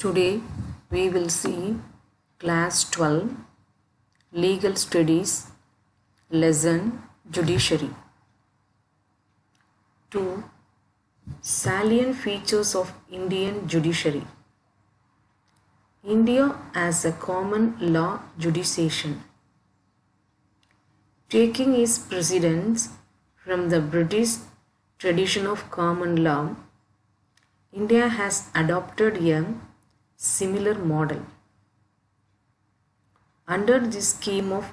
Today we will see Class 12 Legal Studies Lesson Judiciary. 2. Salient features of Indian judiciary. India as a common law jurisdiction. Taking its precedence from the British tradition of common law, India has adopted a similar model. Under this scheme of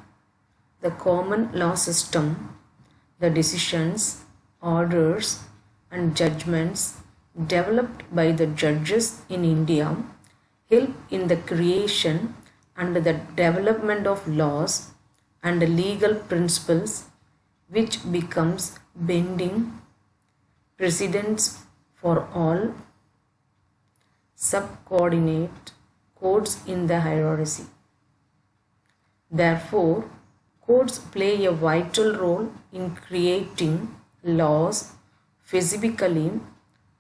the common law system, the decisions, orders, and judgments developed by the judges in India help in the creation and the development of laws and legal principles which becomes binding precedents for all subordinate courts in the hierarchy. Therefore, courts play a vital role in creating laws physically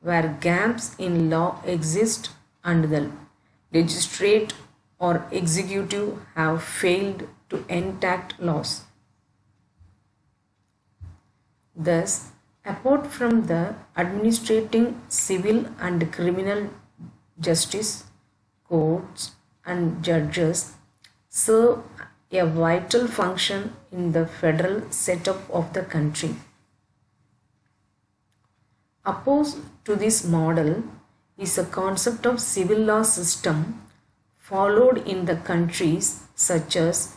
where gaps in law exist and the legislature or executive have failed to enact laws. Thus, apart from the administrating civil and criminal justice, courts and judges serve a vital function in the federal setup of the country. Opposed to this model is a concept of civil law system followed in the countries such as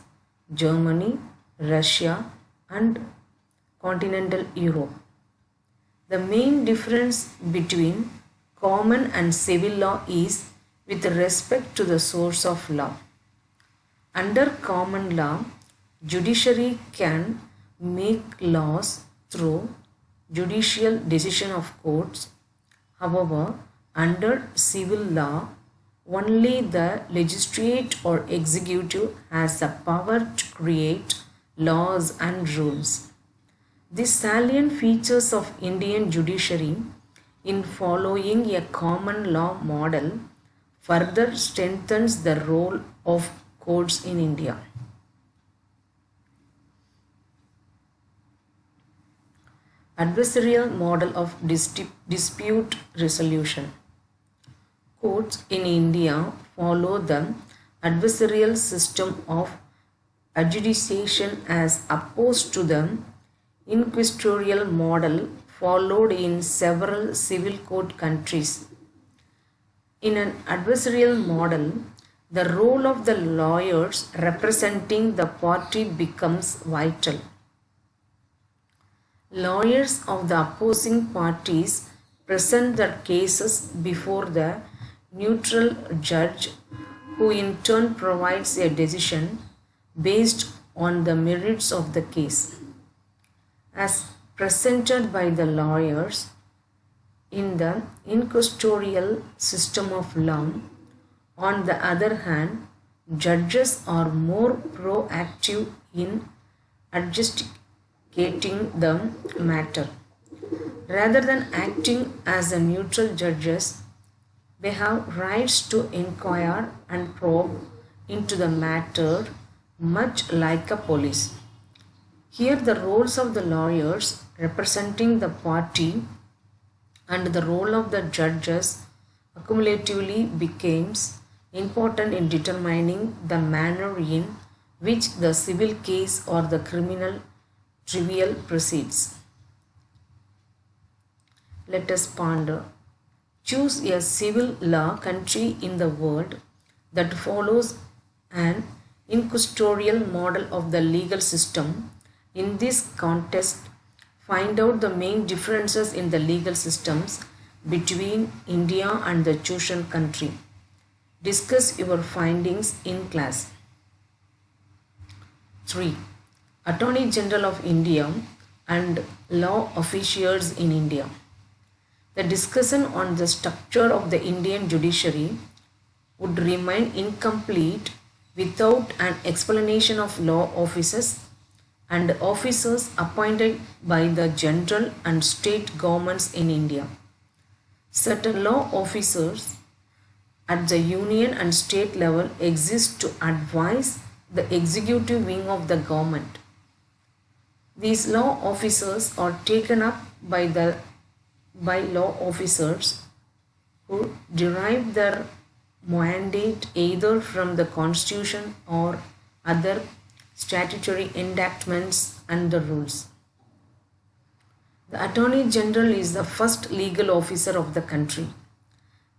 Germany, Russia, and continental Europe. The main difference between common and civil law is with respect to the source of law. Under common law, judiciary can make laws through judicial decision of courts. However, under civil law, only the legislature or executive has the power to create laws and rules. The salient features of Indian judiciary in following a common law model further strengthens the role of courts in India. Adversarial model of dispute resolution. Courts in India follow the adversarial system of adjudication as opposed to the inquisitorial model followed in several civil court countries. In an adversarial model, the role of the lawyers representing the party becomes vital. Lawyers of the opposing parties present their cases before the neutral judge, who in turn provides a decision based on the merits of the case, as presented by the lawyers. In the inquisitorial system of law, on the other hand, judges are more proactive in adjudicating the matter. Rather than acting as the neutral judges, they have rights to inquire and probe into the matter, much like a police. Here, the roles of the lawyers representing the party and the role of the judges accumulatively becomes important in determining the manner in which the civil case or the criminal trial proceeds. Let us ponder. Choose a civil law country in the world that follows an inquisitorial model of the legal system. In this context, find out the main differences in the legal systems between India and the chosen country. Discuss your findings in class. 3. Attorney General of India and law officials in India. The discussion on the structure of the Indian judiciary would remain incomplete without an explanation of law officers and officers appointed by the central and state governments in India. Certain law officers at the union and state level exist to advise the executive wing of the government. These law officers are taken up by law officers who derive their mandate either from the constitution or other statutory enactments and the rules. The Attorney General is the first legal officer of the country.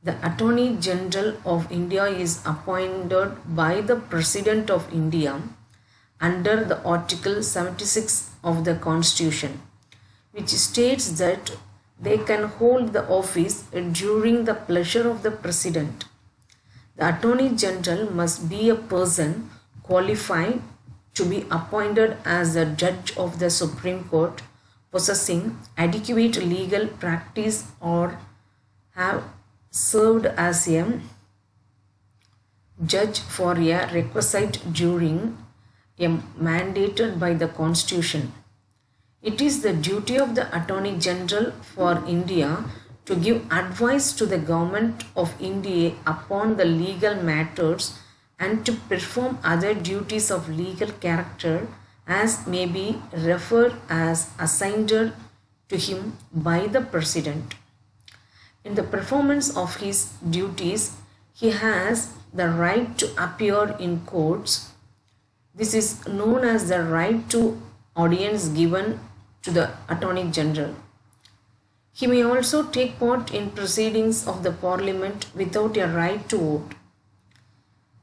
The Attorney General of India is appointed by the President of India under the Article 76 of the Constitution, which states that they can hold the office during the pleasure of the President. The Attorney General must be a person qualified to be appointed as a judge of the Supreme Court, possessing adequate legal practice, or have served as a judge for a requisite during a mandated by the Constitution. It is the duty of the Attorney General for India to give advice to the Government of India upon the legal matters and to perform other duties of legal character as may be referred as assigned to him by the President. In the performance of his duties, he has the right to appear in courts. This is known as the right to audience given to the Attorney General. He may also take part in proceedings of the Parliament without a right to vote.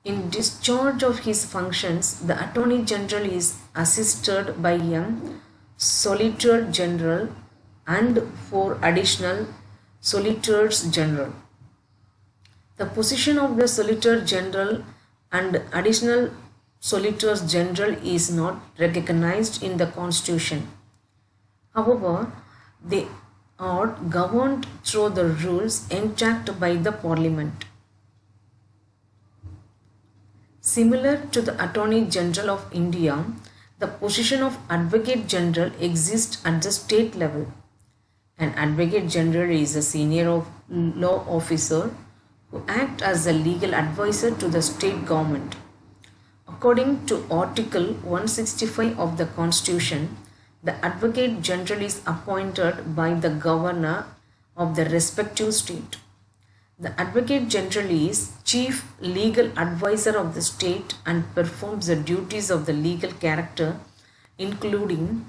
In discharge of his functions, the Attorney General is assisted by a Solicitor General and 4 additional Solicitors General. The position of the Solicitor General and additional Solicitors General is not recognized in the Constitution. However, they are governed through the rules enacted by the Parliament. Similar to the Attorney General of India, the position of Advocate General exists at the state level. An Advocate General is a senior law officer who acts as a legal advisor to the state government. According to Article 165 of the Constitution, the Advocate General is appointed by the Governor of the respective state. The Advocate General is chief legal advisor of the state and performs the duties of the legal character, including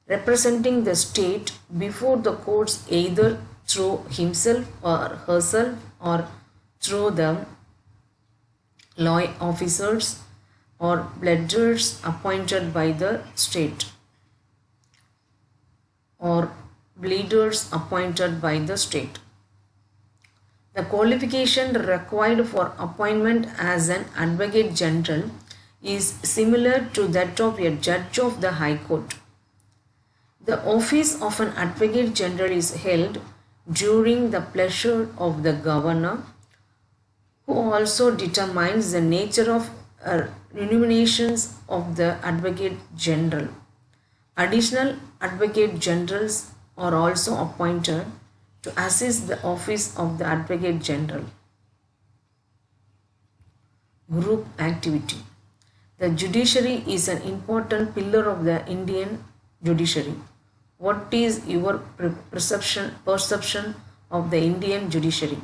representing the state before the courts either through himself or herself or through the law officers or pleaders appointed by the state or pleaders appointed by the state. The qualification required for appointment as an Advocate General is similar to that of a Judge of the High Court. The office of an Advocate General is held during the pleasure of the Governor, who also determines the nature of remunerations of the Advocate General. Additional Advocate Generals are also appointed to assist the office of the Advocate General. Group activity. The judiciary is an important pillar of the Indian judiciary. What is your perception of the Indian judiciary?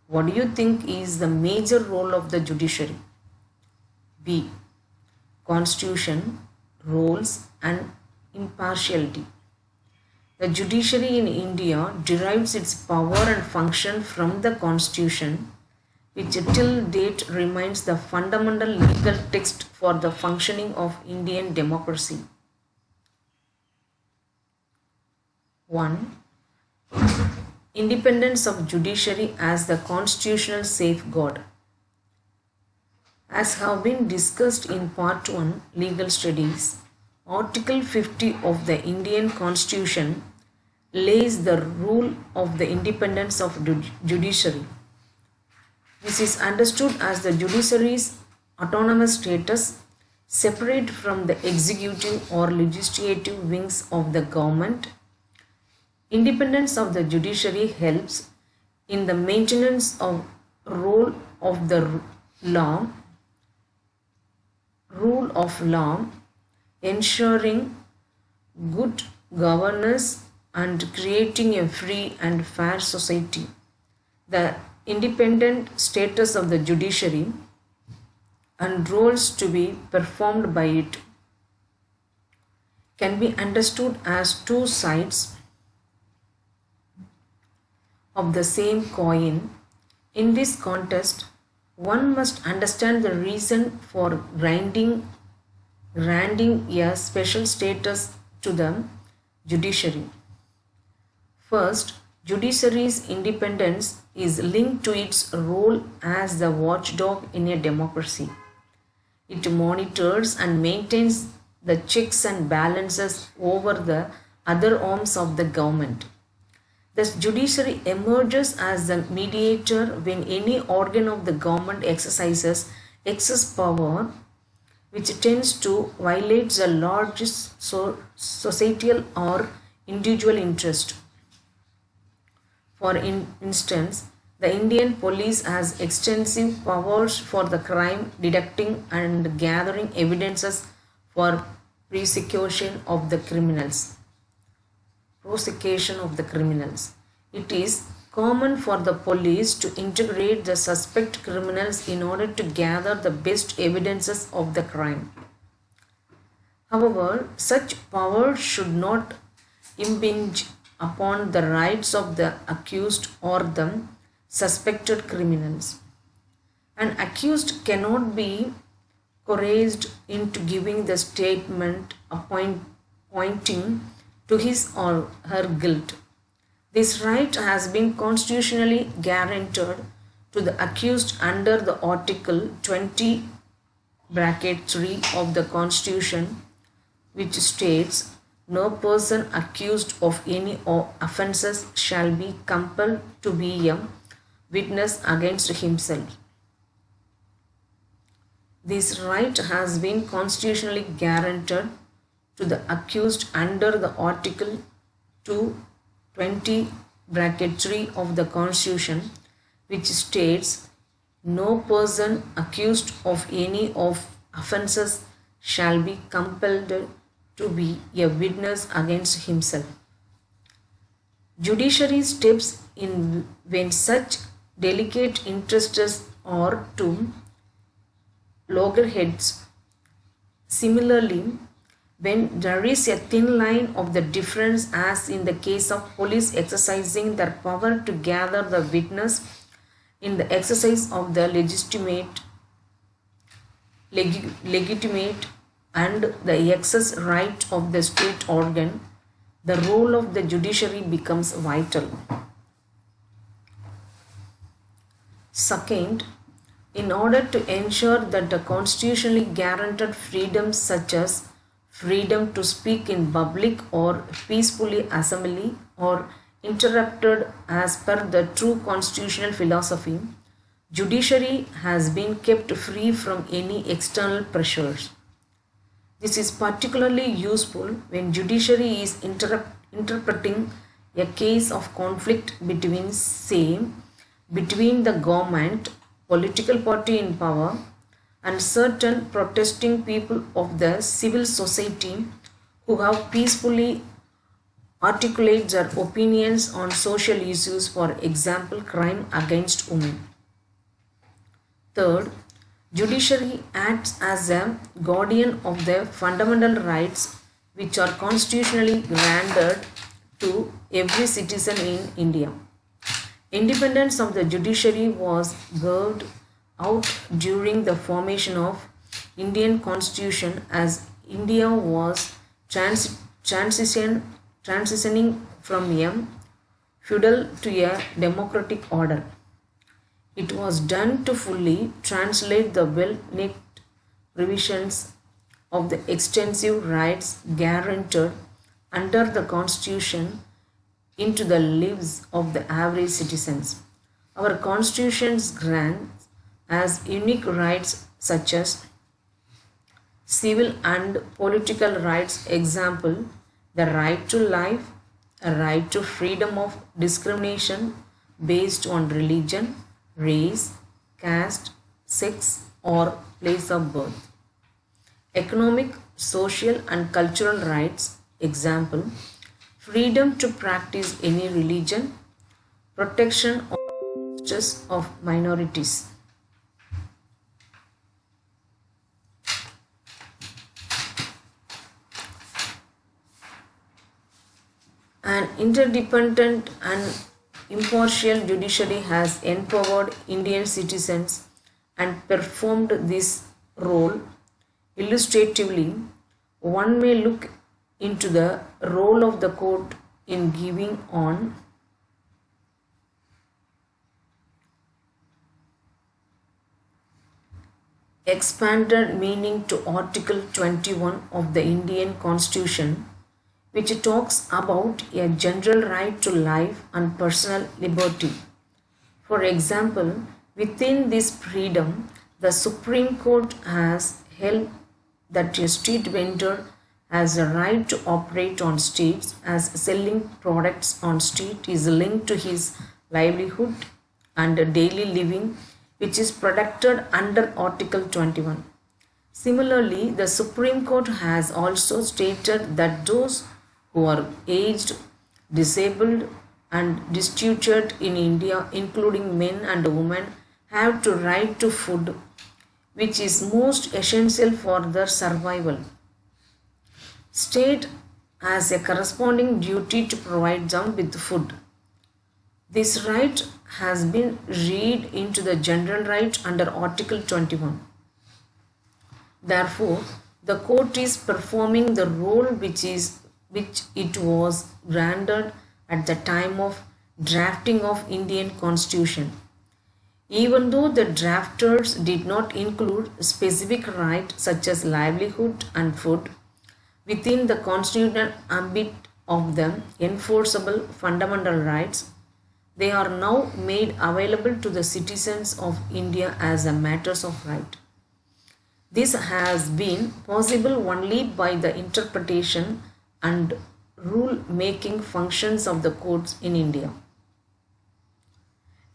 What do you think is the major role of the judiciary? B. Constitution, roles and impartiality. The judiciary in India derives its power and function from the Constitution, which till date remains the fundamental legal text for the functioning of Indian democracy. 1. Independence of judiciary as the constitutional safeguard. As have been discussed in Part 1, Legal Studies, Article 50 of the Indian Constitution lays the rule of the independence of judiciary. This is understood as the judiciary's autonomous status, separate from the executive or legislative wings of the government. Independence of the judiciary helps in the maintenance of role of the law, rule of law, ensuring good governance and creating a free and fair society. The independent status of the judiciary and roles to be performed by it can be understood as two sides of the same coin. In this context, one must understand the reason for granting a special status to the judiciary. First, judiciary's independence is linked to its role as the watchdog in a democracy. It monitors and maintains the checks and balances over the other arms of the government. Thus, judiciary emerges as the mediator when any organ of the government exercises excess power which tends to violate the largest societal or individual interest. For instance, the Indian police has extensive powers for the crime detecting and gathering evidences for prosecution of the criminals. It is common for the police to integrate the suspect criminals in order to gather the best evidences of the crime. However, such power should not impinge upon the rights of the accused or the suspected criminals. An accused cannot be coerced into giving the statement pointing to his or her guilt. This right has been constitutionally guaranteed to the accused under the Article 20 (3) of the Constitution, which states, "No person accused of any offences shall be compelled to be a witness against himself." This right has been constitutionally guaranteed to the accused under the Article 220(3) of the Constitution, which states, "No person accused of any offences shall be compelled to be a witness against himself." Judiciary steps in when such delicate interests are to loggerheads. Similarly, when there is a thin line of the difference, as in the case of police exercising their power to gather the witness in the exercise of the legitimate and the excess right of the state organ, the role of the judiciary becomes vital. Second, in order to ensure that the constitutionally guaranteed freedoms such as freedom to speak in public or peacefully assembly are interrupted as per the true constitutional philosophy, judiciary has been kept free from any external pressures. This is particularly useful when judiciary is interpreting a case of conflict between the government, political party in power, and certain protesting people of the civil society who have peacefully articulate their opinions on social issues, for example, crime against women. Third, judiciary acts as a guardian of the fundamental rights which are constitutionally granted to every citizen in India. Independence of the judiciary was carved out during the formation of Indian Constitution as India was transitioning from a feudal to a democratic order. It was done to fully translate the well-knit provisions of the extensive rights guaranteed under the Constitution into the lives of the average citizens. Our Constitutions grants as unique rights such as civil and political rights, example, the right to life, a right to freedom of discrimination based on religion, race, caste, sex, or place of birth. Economic, social, and cultural rights, example, freedom to practice any religion, protection of justice of minorities. An interdependent and impartial judiciary has empowered Indian citizens and performed this role illustratively. One may look into the role of the court in giving on expanded meaning to Article 21 of the Indian Constitution, which talks about a general right to life and personal liberty. For example, within this freedom, the Supreme Court has held that a street vendor has a right to operate on streets as selling products on street is linked to his livelihood and daily living, which is protected under Article 21. Similarly, the Supreme Court has also stated that those who are aged, disabled, and destitute in India, including men and women, have to right to food, which is most essential for their survival. State has a corresponding duty to provide them with food. This right has been read into the general right under Article 21. Therefore, the court is performing the role which it was granted at the time of drafting of Indian Constitution. Even though the drafters did not include specific rights such as livelihood and food within the constitutional ambit of the enforceable fundamental rights, they are now made available to the citizens of India as a matters of right. This has been possible only by the interpretation and rule-making functions of the courts in India.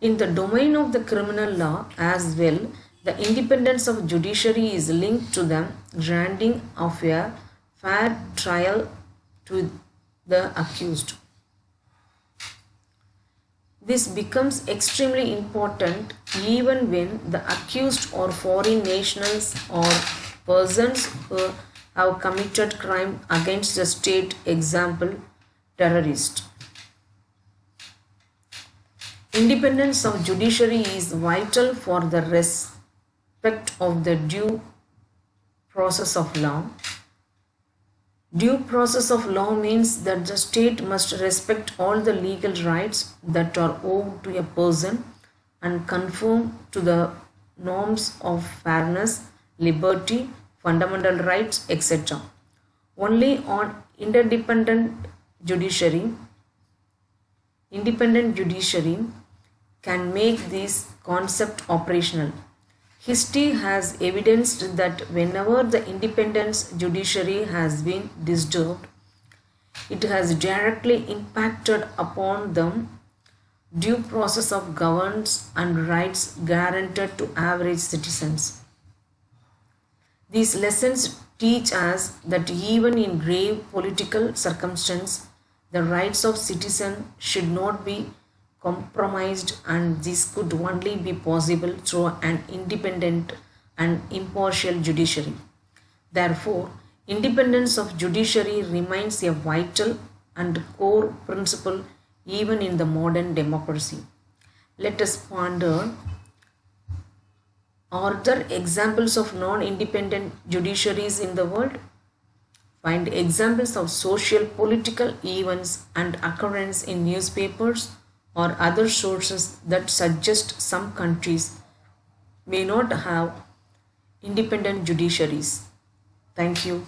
In the domain of the criminal law as well, the independence of judiciary is linked to the granting of a fair trial to the accused. This becomes extremely important even when the accused are foreign nationals or persons who have committed crime against the state, example, terrorist. Independence of judiciary is vital for the respect of the due process of law. Due process of law means that the state must respect all the legal rights that are owed to a person and conform to the norms of fairness, liberty, fundamental rights, etc. Only on independent judiciary can make this concept operational. History has evidenced that whenever the independent judiciary has been disturbed, it has directly impacted upon the due process of governance and rights guaranteed to average citizens. These lessons teach us that even in grave political circumstances, the rights of citizens should not be compromised, and this could only be possible through an independent and impartial judiciary. Therefore, independence of judiciary remains a vital and core principle even in the modern democracy. Let us ponder: are there examples of non-independent judiciaries in the world? Find examples of social political events and occurrence in newspapers or other sources that suggest some countries may not have independent judiciaries. Thank you.